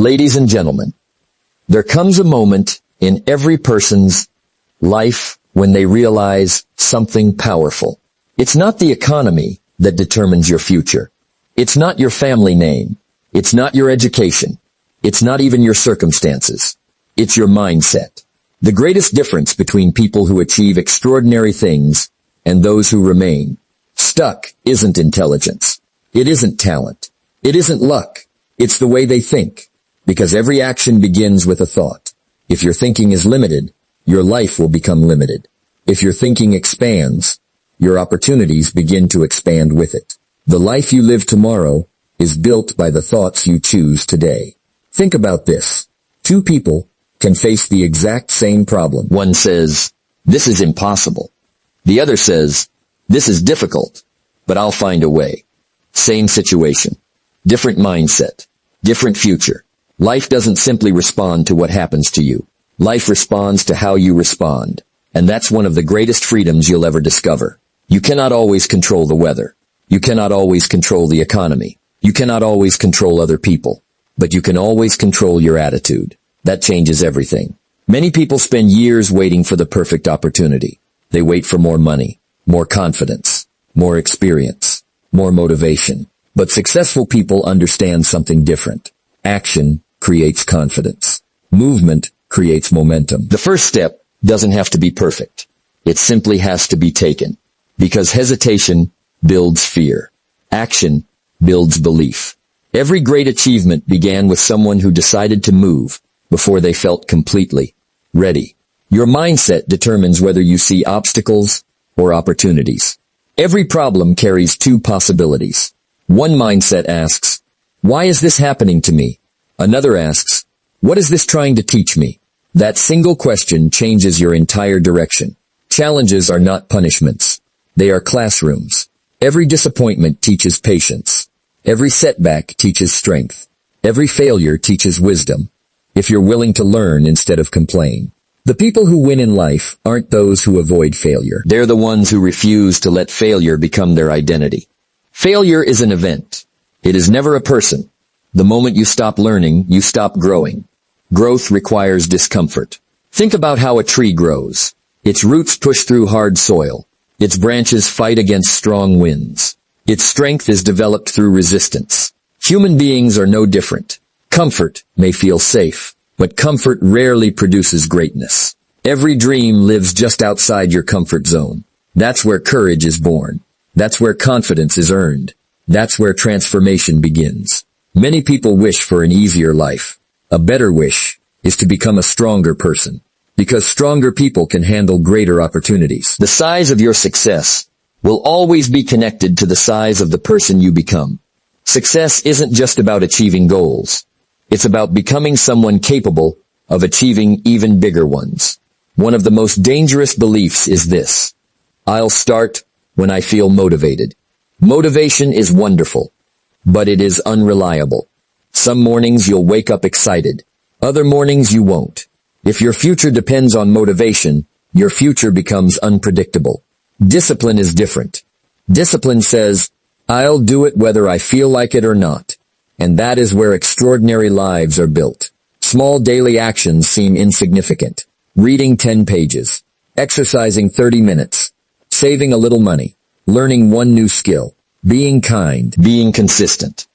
Ladies and gentlemen, there comes a moment in every person's life when they realize something powerful. It's not the economy that determines your future. It's not your family name. It's not your education. It's not even your circumstances. It's your mindset. The greatest difference between people who achieve extraordinary things and those who remain stuck isn't intelligence. It isn't talent. It isn't luck. It's the way they think. Because every action begins with a thought. If your thinking is limited, your life will become limited. If your thinking expands, your opportunities begin to expand with it. The life you live tomorrow is built by the thoughts you choose today. Think about this. Two people can face the exact same problem. One says, "This is impossible." The other says, "This is difficult, but I'll find a way." Same situation. Different mindset. Different future. Life doesn't simply respond to what happens to you. Life responds to how you respond. And that's one of the greatest freedoms you'll ever discover. You cannot always control the weather. You cannot always control the economy. You cannot always control other people. But you can always control your attitude. That changes everything. Many people spend years waiting for the perfect opportunity. They wait for more money, more confidence, more experience, more motivation. But successful people understand something different. Action creates confidence. Movement creates momentum. The first step doesn't have to be perfect. It simply has to be taken. Because hesitation builds fear. Action builds belief. Every great achievement began with someone who decided to move before they felt completely ready. Your mindset determines whether you see obstacles or opportunities. Every problem carries two possibilities. One mindset asks, "Why is this happening to me?" Another asks, "What is this trying to teach me?" That single question changes your entire direction. Challenges are not punishments. They are classrooms. Every disappointment teaches patience. Every setback teaches strength. Every failure teaches wisdom. If you're willing to learn instead of complain. The people who win in life aren't those who avoid failure. They're the ones who refuse to let failure become their identity. Failure is an event. It is never a person. The moment you stop learning, you stop growing. Growth requires discomfort. Think about how a tree grows. Its roots push through hard soil. Its branches fight against strong winds. Its strength is developed through resistance. Human beings are no different. Comfort may feel safe, but comfort rarely produces greatness. Every dream lives just outside your comfort zone. That's where courage is born. That's where confidence is earned. That's where transformation begins. Many people wish for an easier life. A better wish is to become a stronger person. Because stronger people can handle greater opportunities. The size of your success will always be connected to the size of the person you become. Success isn't just about achieving goals. It's about becoming someone capable of achieving even bigger ones. One of the most dangerous beliefs is this: I'll start when I feel motivated. Motivation is wonderful, but it is unreliable. Some mornings you'll wake up excited. Other mornings you won't. If your future depends on motivation, your future becomes unpredictable. Discipline is different. Discipline says, I'll do it whether I feel like it or not. And that is where extraordinary lives are built. Small daily actions seem insignificant. Reading 10 pages. Exercising 30 minutes. Saving a little money. Learning one new skill. Being kind. Being consistent.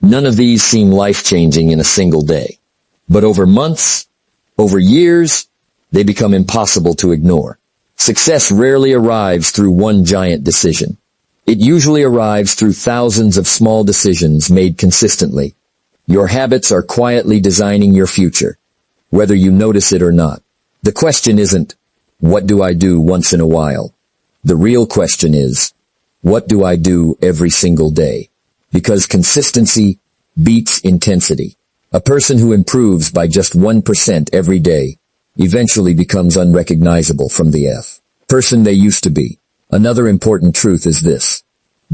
None of these seem life-changing in a single day. But over months, over years, they become impossible to ignore. Success rarely arrives through one giant decision. It usually arrives through thousands of small decisions made consistently. Your habits are quietly designing your future, whether you notice it or not. The question isn't, what do I do once in a while? The real question is, what do I do every single day? Because consistency beats intensity. A person who improves by just 1% every day eventually becomes unrecognizable from the person they used to be. Another important truth is this.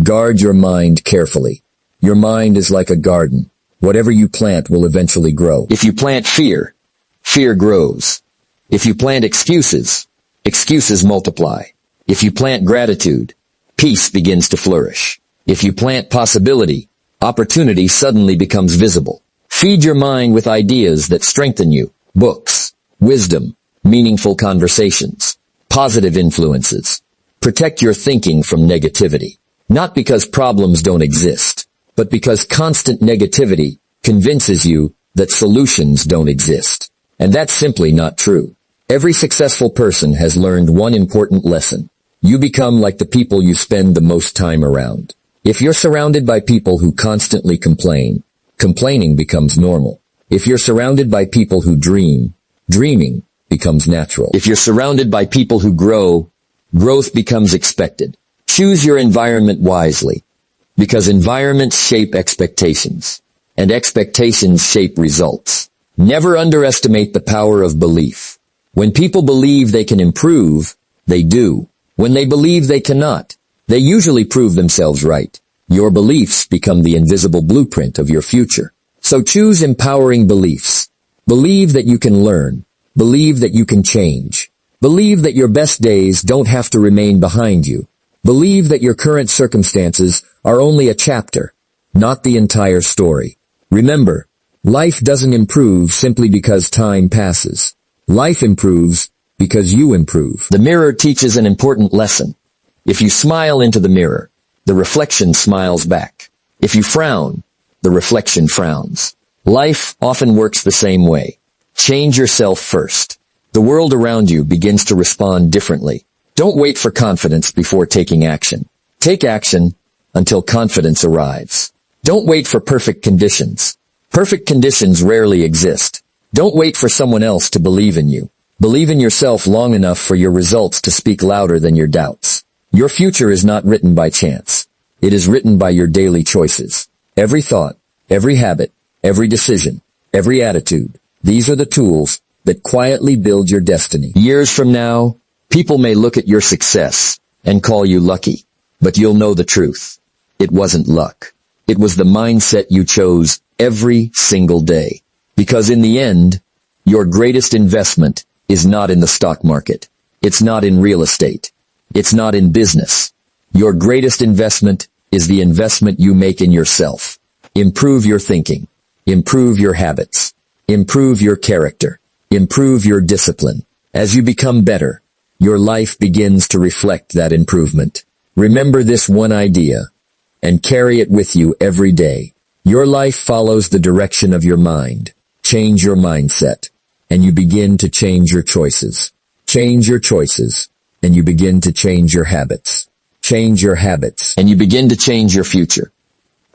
Guard your mind carefully. Your mind is like a garden. Whatever you plant will eventually grow. If you plant fear, fear grows. If you plant excuses, excuses multiply. If you plant gratitude, peace begins to flourish. If you plant possibility, opportunity suddenly becomes visible. Feed your mind with ideas that strengthen you. Books, wisdom, meaningful conversations, positive influences. Protect your thinking from negativity. Not because problems don't exist, but because constant negativity convinces you that solutions don't exist. And that's simply not true. Every successful person has learned one important lesson. You become like the people you spend the most time around. If you're surrounded by people who constantly complain, complaining becomes normal. If you're surrounded by people who dream, dreaming becomes natural. If you're surrounded by people who grow, growth becomes expected. Choose your environment wisely, because environments shape expectations, and expectations shape results. Never underestimate the power of belief. When people believe they can improve, they do. When they believe they cannot, they usually prove themselves right. Your beliefs become the invisible blueprint of your future. So choose empowering beliefs. Believe that you can learn. Believe that you can change. Believe that your best days don't have to remain behind you. Believe that your current circumstances are only a chapter, not the entire story. Remember, life doesn't improve simply because time passes. Life improves because you improve. The mirror teaches an important lesson. If you smile into the mirror, the reflection smiles back. If you frown, the reflection frowns. Life often works the same way. Change yourself first. The world around you begins to respond differently. Don't wait for confidence before taking action. Take action until confidence arrives. Don't wait for perfect conditions. Perfect conditions rarely exist. Don't wait for someone else to believe in you. Believe in yourself long enough for your results to speak louder than your doubts. Your future is not written by chance. It is written by your daily choices. Every thought, every habit, every decision, every attitude. These are the tools that quietly build your destiny. Years from now, people may look at your success and call you lucky, but you'll know the truth. It wasn't luck. It was the mindset you chose every single day. Because in the end, your greatest investment is not in the stock market. It's not in real estate. It's not in business. Your greatest investment is the investment you make in yourself. Improve your thinking. Improve your habits. Improve your character. Improve your discipline. As you become better, your life begins to reflect that improvement. Remember this one idea and carry it with you every day. Your life follows the direction of your mind. Change your mindset, and you begin to change your choices. Change your choices, and you begin to change your habits. Change your habits, and you begin to change your future.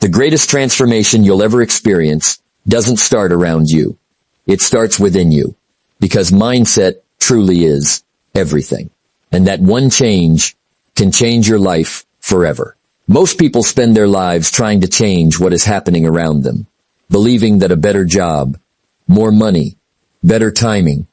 The greatest transformation you'll ever experience doesn't start around you. It starts within you, because mindset truly is everything. And that one change can change your life forever. Most people spend their lives trying to change what is happening around them, believing that a better job, more money, better timing,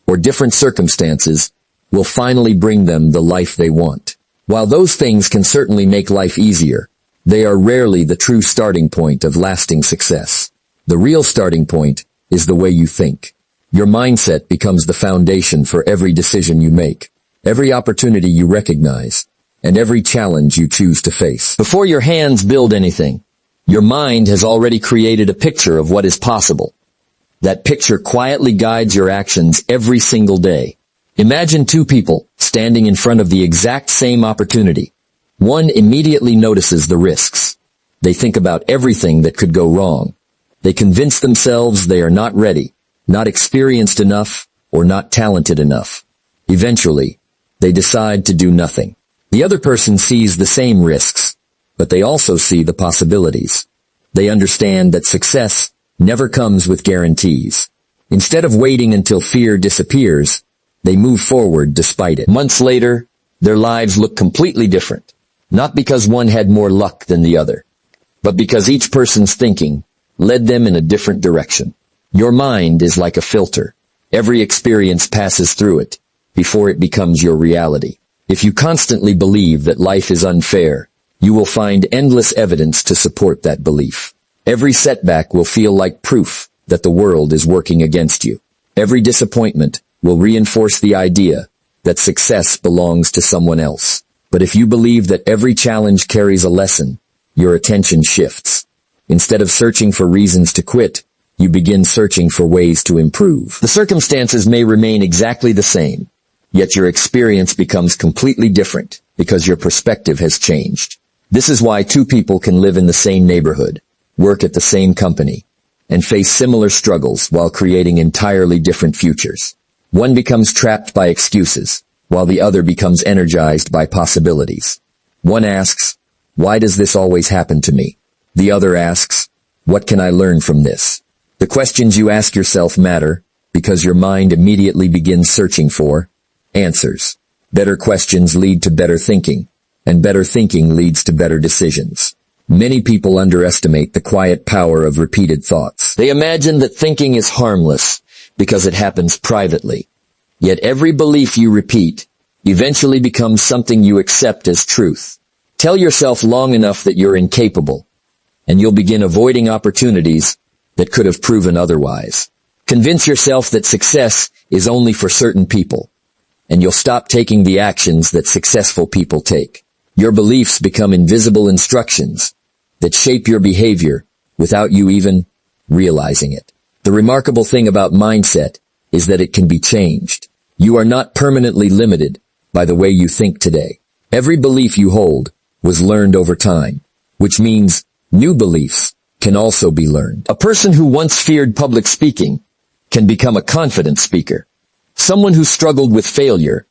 or different circumstances will finally bring them the life they want. While those things can certainly make life easier, they are rarely the true starting point of lasting success. The real starting point is the way you think. Your mindset becomes the foundation for every decision you make, every opportunity you recognize, and every challenge you choose to face. Before your hands build anything, your mind has already created a picture of what is possible. That picture quietly guides your actions every single day. Imagine two people standing in front of the exact same opportunity. One immediately notices the risks. They think about everything that could go wrong. They convince themselves they are not ready, not experienced enough, or not talented enough. Eventually, they decide to do nothing. The other person sees the same risks, but they also see the possibilities. They understand that success never comes with guarantees. Instead of waiting until fear disappears, they move forward despite it. Months later, their lives look completely different. Not because one had more luck than the other, but because each person's thinking led them in a different direction. Your mind is like a filter. Every experience passes through it before it becomes your reality. If you constantly believe that life is unfair, you will find endless evidence to support that belief. Every setback will feel like proof that the world is working against you. Every disappointment will reinforce the idea that success belongs to someone else. But if you believe that every challenge carries a lesson, your attention shifts. Instead of searching for reasons to quit, you begin searching for ways to improve. The circumstances may remain exactly the same, yet your experience becomes completely different because your perspective has changed. This is why two people can live in the same neighborhood, work at the same company, and face similar struggles while creating entirely different futures. One becomes trapped by excuses, while the other becomes energized by possibilities. One asks, "Why does this always happen to me?" The other asks, "What can I learn from this?" The questions you ask yourself matter because your mind immediately begins searching for answers. Better questions lead to better thinking, and better thinking leads to better decisions. Many people underestimate the quiet power of repeated thoughts. They imagine that thinking is harmless because it happens privately. Yet every belief you repeat eventually becomes something you accept as truth. Tell yourself long enough that you're incapable, and you'll begin avoiding opportunities that could have proven otherwise. Convince yourself that success is only for certain people, and you'll stop taking the actions that successful people take. Your beliefs become invisible instructions that shape your behavior without you even realizing it. The remarkable thing about mindset is that it can be changed. You are not permanently limited by the way you think today. Every belief you hold was learned over time, which means new beliefs can also be learned. A person who once feared public speaking can become a confident speaker. Someone who struggled with failure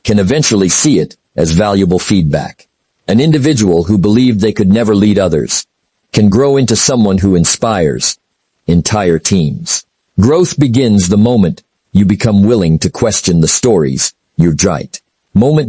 can eventually see it as valuable feedback. An individual who believed they could never lead others can grow into someone who inspires entire teams. Growth begins the moment you become willing to question the stories you've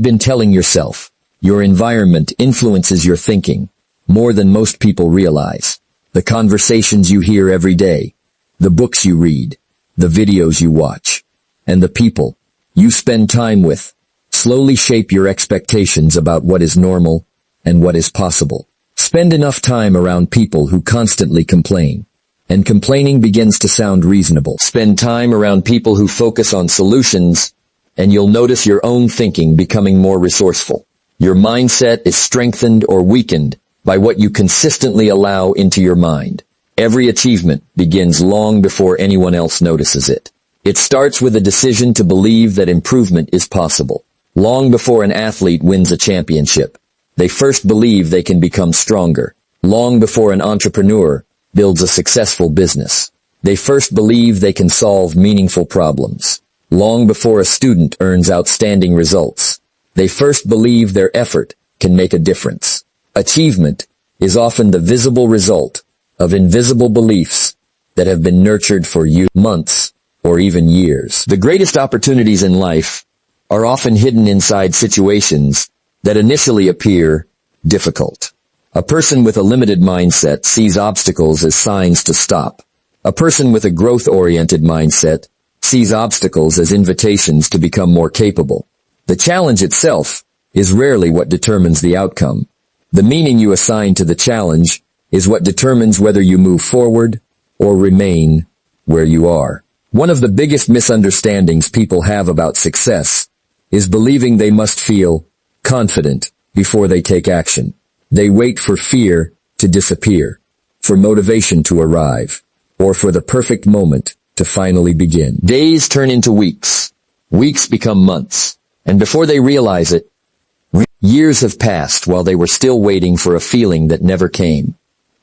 been telling yourself. Your environment influences your thinking more than most people realize. The conversations you hear every day, the books you read, the videos you watch, and the people you spend time with slowly shape your expectations about what is normal and what is possible. Spend enough time around people who constantly complain, and complaining begins to sound reasonable. Spend time around people who focus on solutions, and you'll notice your own thinking becoming more resourceful. Your mindset is strengthened or weakened by what you consistently allow into your mind. Every achievement begins long before anyone else notices it. It starts with a decision to believe that improvement is possible. Long before an athlete wins a championship, they first believe they can become stronger. Long before an entrepreneur builds a successful business, they first believe they can solve meaningful problems. Long before a student earns outstanding results, they first believe their effort can make a difference. Achievement is often the visible result of invisible beliefs that have been nurtured for months or even years. The greatest opportunities in life are often hidden inside situations that initially appear difficult. A person with a limited mindset sees obstacles as signs to stop. A person with a growth-oriented mindset sees obstacles as invitations to become more capable. The challenge itself is rarely what determines the outcome. The meaning you assign to the challenge is what determines whether you move forward or remain where you are. One of the biggest misunderstandings people have about success is believing they must feel confident before they take action. They wait for fear to disappear, for motivation to arrive, or for the perfect moment to finally begin. Days turn into weeks. Weeks become months. And before they realize it, years have passed while they were still waiting for a feeling that never came.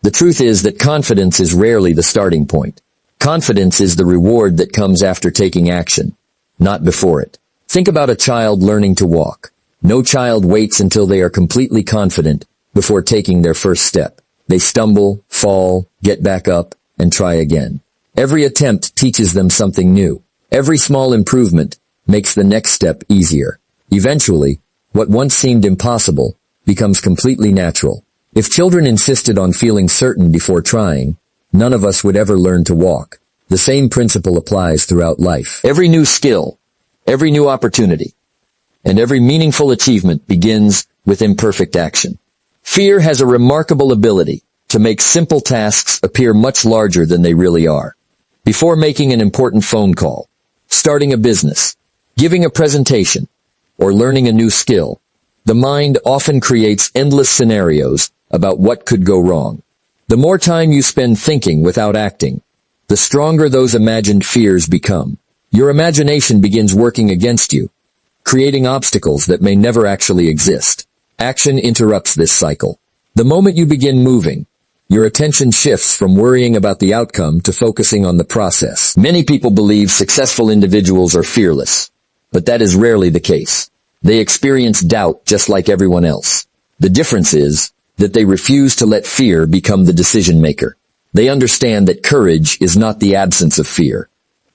The truth is that confidence is rarely the starting point. Confidence is the reward that comes after taking action, not before it. Think about a child learning to walk. No child waits until they are completely confident before taking their first step. They stumble, fall, get back up, and try again. Every attempt teaches them something new. Every small improvement makes the next step easier. Eventually, what once seemed impossible becomes completely natural. If children insisted on feeling certain before trying, none of us would ever learn to walk. The same principle applies throughout life. Every new skill, every new opportunity, and every meaningful achievement begins with imperfect action. Fear has a remarkable ability to make simple tasks appear much larger than they really are. Before making an important phone call, starting a business, giving a presentation, or learning a new skill, the mind often creates endless scenarios about what could go wrong. The more time you spend thinking without acting, the stronger those imagined fears become. Your imagination begins working against you, creating obstacles that may never actually exist. Action interrupts this cycle. The moment you begin moving, your attention shifts from worrying about the outcome to focusing on the process. Many people believe successful individuals are fearless, but that is rarely the case. They experience doubt just like everyone else. The difference is that they refuse to let fear become the decision maker. They understand that courage is not the absence of fear.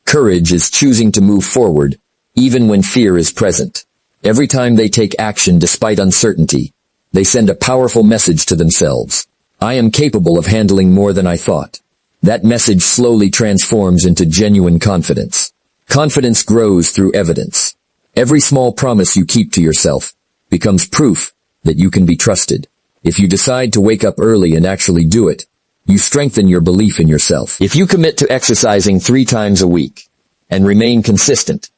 Courage is choosing to move forward, even when fear is present. Every time they take action despite uncertainty, they send a powerful message to themselves. I am capable of handling more than I thought. That message slowly transforms into genuine confidence. Confidence grows through evidence. Every small promise you keep to yourself becomes proof that you can be trusted. If you decide to wake up early and actually do it, you strengthen your belief in yourself. If you commit to exercising 3 times a week and remain consistent,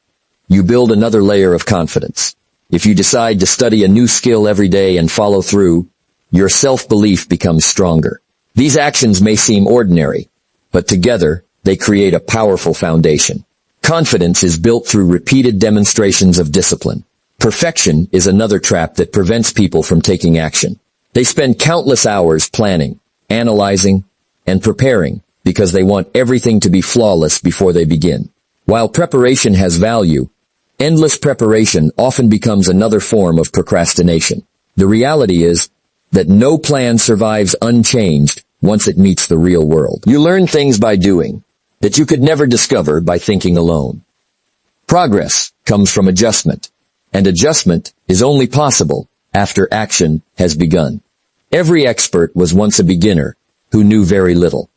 you build another layer of confidence. If you decide to study a new skill every day and follow through, your self-belief becomes stronger. These actions may seem ordinary, but together they create a powerful foundation. Confidence is built through repeated demonstrations of discipline. Perfection is another trap that prevents people from taking action. They spend countless hours planning, analyzing, and preparing because they want everything to be flawless before they begin. While preparation has value, endless preparation often becomes another form of procrastination. The reality is that no plan survives unchanged once it meets the real world. You learn things by doing that you could never discover by thinking alone. Progress comes from adjustment, and adjustment is only possible after action has begun. Every expert was once a beginner who knew very little.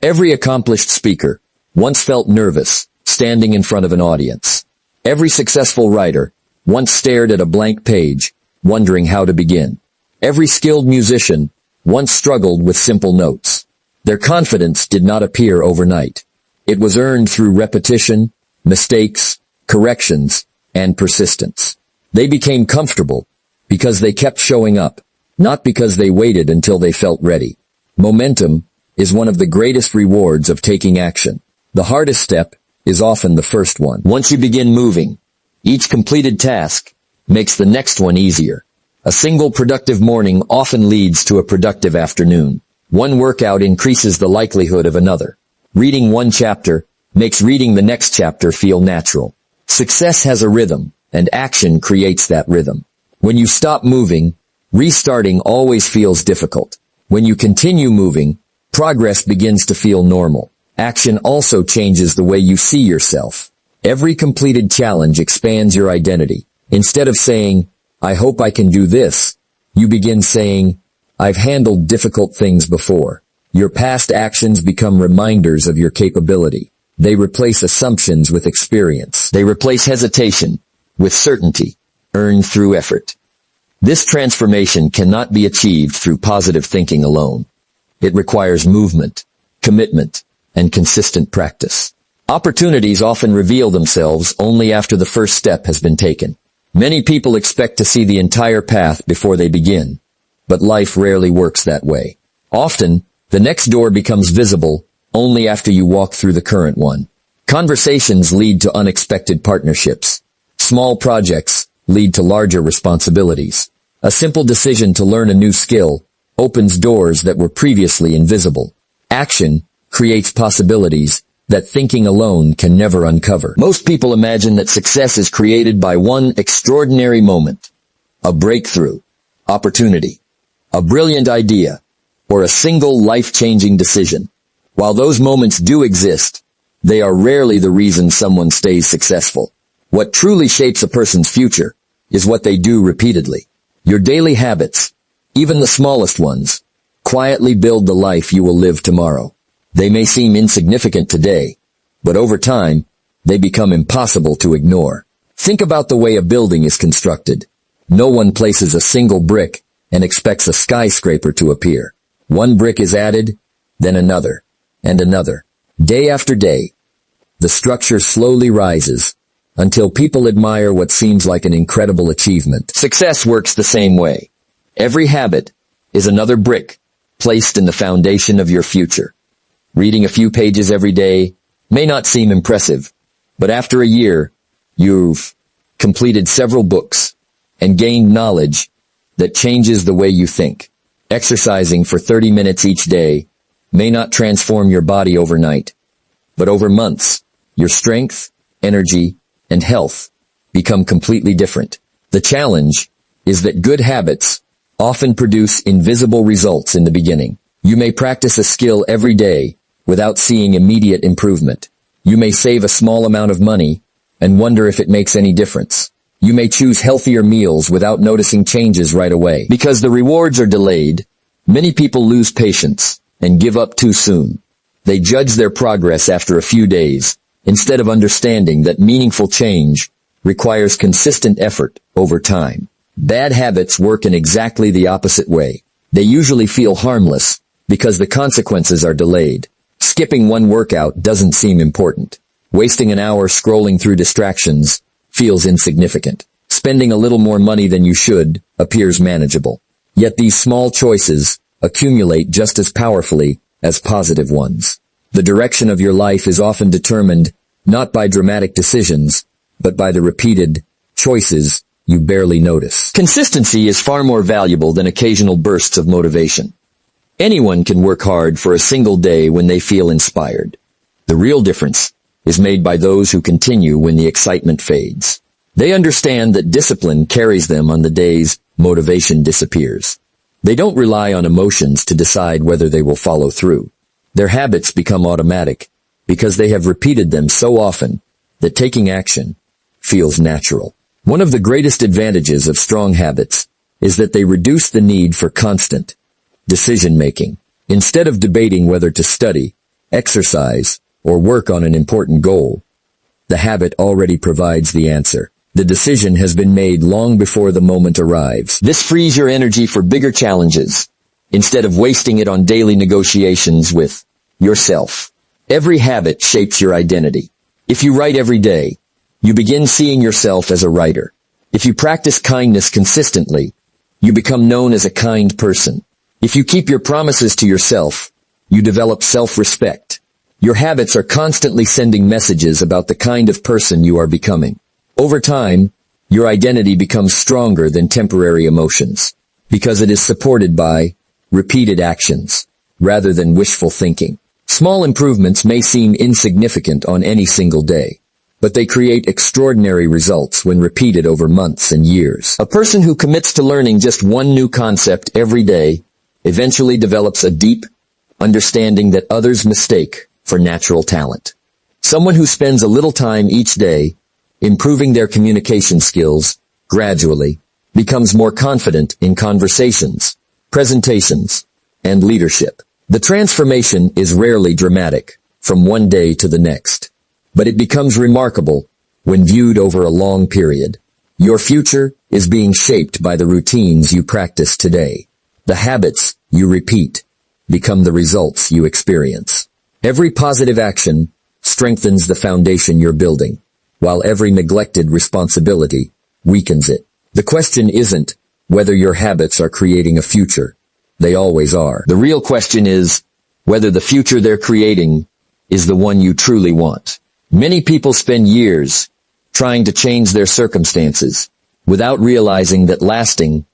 Every accomplished speaker once felt nervous standing in front of an audience. Every successful writer once stared at a blank page, wondering how to begin. Every skilled musician once struggled with simple notes. Their confidence did not appear overnight. It was earned through repetition, mistakes, corrections, and persistence. They became comfortable because they kept showing up, not because they waited until they felt ready. Momentum is one of the greatest rewards of taking action. The hardest step is often the first one. Once you begin moving, each completed task makes the next one easier. A single productive morning often leads to a productive afternoon. One workout increases the likelihood of another. Reading one chapter makes reading the next chapter feel natural. Success has a rhythm, and action creates that rhythm. When you stop moving, restarting always feels difficult. When you continue moving, progress begins to feel normal. Action also changes the way you see yourself. Every completed challenge expands your identity. Instead of saying, I hope I can do this, you begin saying, I've handled difficult things before. Your past actions become reminders of your capability. They replace assumptions with experience. They replace hesitation with certainty, earned through effort. This transformation cannot be achieved through positive thinking alone. It requires movement, commitment, and consistent practice. Opportunities often reveal themselves only after the first step has been taken. Many people expect to see the entire path before they begin, but life rarely works that way. Often, the next door becomes visible only after you walk through the current one. Conversations lead to unexpected partnerships. Small projects lead to larger responsibilities. A simple decision to learn a new skill opens doors that were previously invisible. Action creates possibilities that thinking alone can never uncover. Most people imagine that success is created by one extraordinary moment, a breakthrough, opportunity, a brilliant idea, or a single life-changing decision. While those moments do exist, they are rarely the reason someone stays successful. What truly shapes a person's future is what they do repeatedly. Your daily habits, even the smallest ones, quietly build the life you will live tomorrow. They may seem insignificant today, but over time, they become impossible to ignore. Think about the way a building is constructed. No one places a single brick and expects a skyscraper to appear. One brick is added, then another, and another. Day after day, the structure slowly rises until people admire what seems like an incredible achievement. Success works the same way. Every habit is another brick placed in the foundation of your future. Reading a few pages every day may not seem impressive, but after a year, you've completed several books and gained knowledge that changes the way you think. Exercising for 30 minutes each day may not transform your body overnight, but over months, your strength, energy, and health become completely different. The challenge is that good habits often produce invisible results in the beginning. You may practice a skill every day without seeing immediate improvement. You may save a small amount of money and wonder if it makes any difference. You may choose healthier meals without noticing changes right away. Because the rewards are delayed, many people lose patience and give up too soon. They judge their progress after a few days, instead of understanding that meaningful change requires consistent effort over time. Bad habits work in exactly the opposite way. They usually feel harmless because the consequences are delayed. Skipping one workout doesn't seem important. Wasting an hour scrolling through distractions feels insignificant. Spending a little more money than you should appears manageable. Yet these small choices accumulate just as powerfully as positive ones. The direction of your life is often determined not by dramatic decisions, but by the repeated choices you barely notice. Consistency is far more valuable than occasional bursts of motivation. Anyone can work hard for a single day when they feel inspired. The real difference is made by those who continue when the excitement fades. They understand that discipline carries them on the days motivation disappears. They don't rely on emotions to decide whether they will follow through. Their habits become automatic because they have repeated them so often that taking action feels natural. One of the greatest advantages of strong habits is that they reduce the need for constant decision-making. Instead of debating whether to study, exercise, or work on an important goal, the habit already provides the answer. The decision has been made long before the moment arrives. This frees your energy for bigger challenges, instead of wasting it on daily negotiations with yourself. Every habit shapes your identity. If you write every day, you begin seeing yourself as a writer. If you practice kindness consistently, you become known as a kind person. If you keep your promises to yourself, you develop self-respect. Your habits are constantly sending messages about the kind of person you are becoming. Over time, your identity becomes stronger than temporary emotions, because it is supported by repeated actions, rather than wishful thinking. Small improvements may seem insignificant on any single day, but they create extraordinary results when repeated over months and years. A person who commits to learning just one new concept every day eventually develops a deep understanding that others mistake for natural talent. Someone who spends a little time each day improving their communication skills gradually becomes more confident in conversations, presentations, and leadership. The transformation is rarely dramatic from one day to the next, but it becomes remarkable when viewed over a long period. Your future is being shaped by the routines you practice today. The habits you repeat become the results you experience. Every positive action strengthens the foundation you're building, while every neglected responsibility weakens it. The question isn't whether your habits are creating a future. They always are. The real question is whether the future they're creating is the one you truly want. Many people spend years trying to change their circumstances without realizing that lasting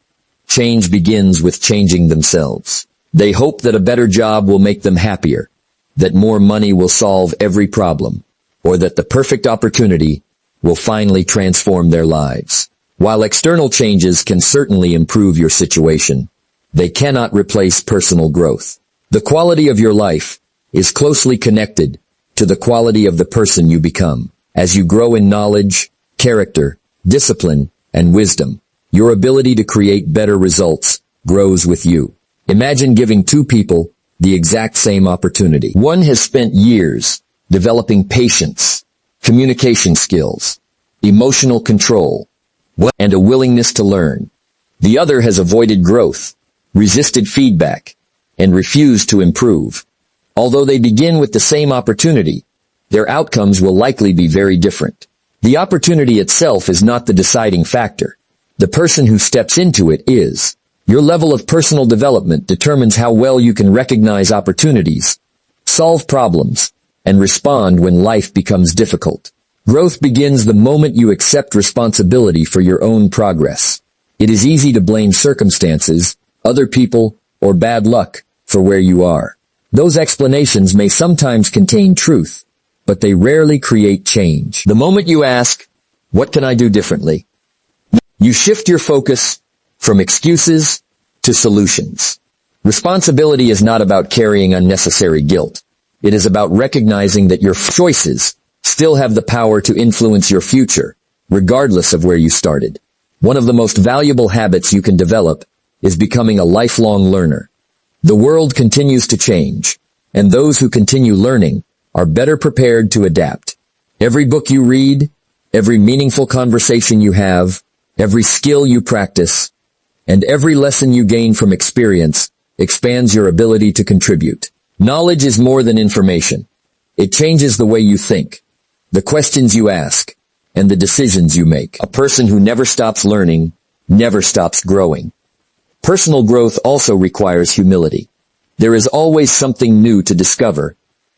change begins with changing themselves. They hope that a better job will make them happier, that more money will solve every problem, or that the perfect opportunity will finally transform their lives. While external changes can certainly improve your situation, they cannot replace personal growth. The quality of your life is closely connected to the quality of the person you become. As you grow in knowledge, character, discipline, and wisdom, your ability to create better results grows with you. Imagine giving two people the exact same opportunity. One has spent years developing patience, communication skills, emotional control, and a willingness to learn. The other has avoided growth, resisted feedback, and refused to improve. Although they begin with the same opportunity, their outcomes will likely be very different. The opportunity itself is not the deciding factor. The person who steps into it is. Your level of personal development determines how well you can recognize opportunities, solve problems, and respond when life becomes difficult. Growth begins the moment you accept responsibility for your own progress. It is easy to blame circumstances, other people, or bad luck for where you are. Those explanations may sometimes contain truth, but they rarely create change. The moment you ask, "What can I do differently?" you shift your focus from excuses to solutions. Responsibility is not about carrying unnecessary guilt. It is about recognizing that your choices still have the power to influence your future, regardless of where you started. One of the most valuable habits you can develop is becoming a lifelong learner. The world continues to change, and those who continue learning are better prepared to adapt. Every book you read, every meaningful conversation you have, every skill you practice, and every lesson you gain from experience expands your ability to contribute. Knowledge is more than information. It changes the way you think, the questions you ask, and the decisions you make. A person who never stops learning never stops growing. Personal growth also requires humility. There is always something new to discover,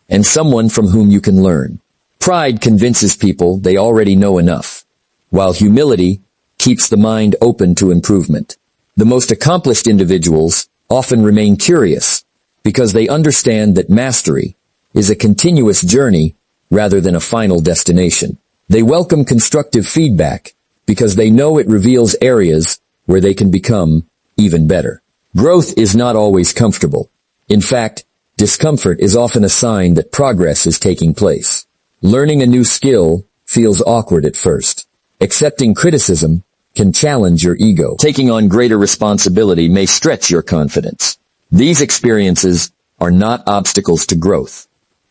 and someone from whom you can learn. Pride convinces people they already know enough, while humility keeps the mind open to improvement. The most accomplished individuals often remain curious because they understand that mastery is a continuous journey rather than a final destination. They welcome constructive feedback because they know it reveals areas where they can become even better. Growth is not always comfortable. In fact, discomfort is often a sign that progress is taking place. Learning a new skill feels awkward at first. Accepting criticism can challenge your ego. Taking on greater responsibility may stretch your confidence. These experiences are not obstacles to growth.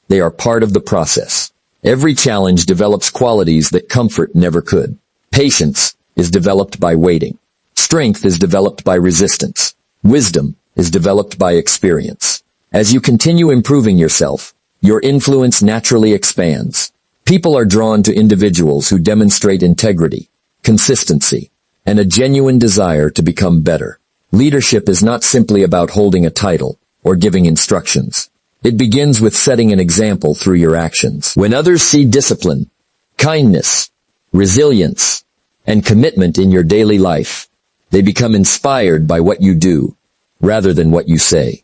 They are part of the process. Every challenge develops qualities that comfort never could. Patience is developed by waiting. Strength is developed by resistance. Wisdom is developed by experience. As you continue improving yourself, your influence naturally expands. People are drawn to individuals who demonstrate integrity, consistency, and a genuine desire to become better. Leadership is not simply about holding a title or giving instructions. It begins with setting an example through your actions. When others see discipline, kindness, resilience, and commitment in your daily life, they become inspired by what you do, rather than what you say.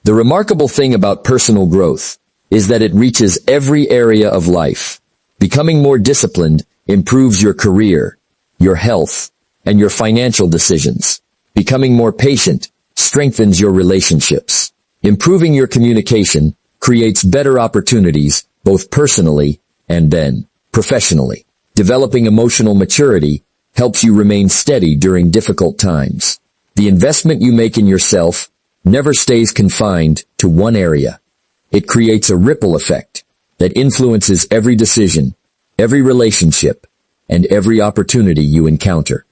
The remarkable thing about personal growth is that it reaches every area of life. Becoming more disciplined improves your career, your health, and your financial decisions. Becoming more patient strengthens your relationships. Improving your communication creates better opportunities, both personally and then professionally. Developing emotional maturity helps you remain steady during difficult times. The investment you make in yourself never stays confined to one area. It creates a ripple effect that influences every decision, every relationship, and every opportunity you encounter.